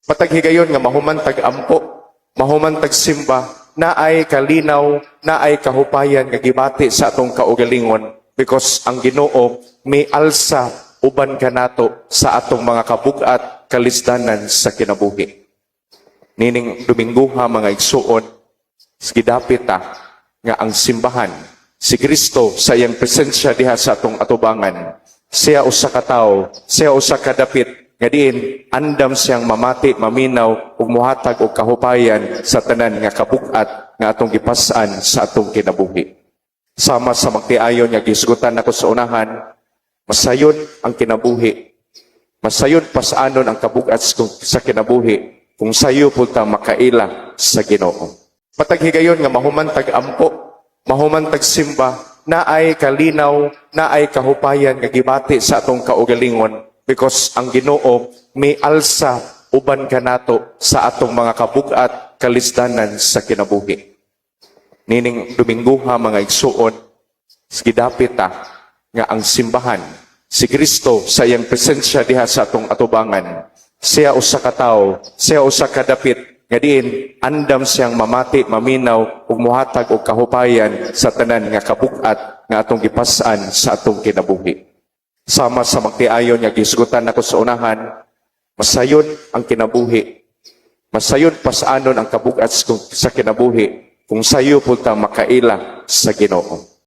Matag higayon nga mahuman tag ampo, mahuman tag simba, naay kalinaw, naay kahupayan nga gibati sa atong kaugalingon because ang Ginoo may alsa uban kanato sa atong mga kabugat kalisdanan sa kinabuhi. Nining Domingguha mga igsuon, gidapit nga ang simbahan, si Kristo sa iyang presensya diha sa atong atubangan, siya usa ka tawo, siya usa ka dapit, nga diin andam siyang mamati, maminaw ug muhatag og kahupayan sa tanan nga kabugat nga atong gipas-an sa atong kinabuhi. Sama sa magtiayon nga gisgutan nako sa unahan, masayon ang kinabuhi. Masayon pas-anon ang kabugat sa kinabuhi kung sayo pud ta makaila sa Ginoo. Matag higayon nga mahuman tag ampo, mahuman tag simba, naay kalinaw, naay kahupayan nga gibati sa atong kaugalingon because ang Ginoo may alsa uban kanato sa atong mga kabugat kalisdanan sa kinabuhi. Nining Domingguha mga igsuon, gidapit nga ang simbahan, si Kristo sa iyang presensya diha sa atong atubangan, siya usa ka tawo, siya usa ka dapit, nga diin andam siyang mamati, maminaw ug muhatag og kahupayan sa tanan nga kabugat nga atong gipas-an sa atong kinabuhi. Sama sa magtiayon nga gisgutan nako sa unahan, masayon ang kinabuhi. Masayon pas-anon ang kabugat sa kinabuhi kung sayo pud ta makaila sa Ginoo.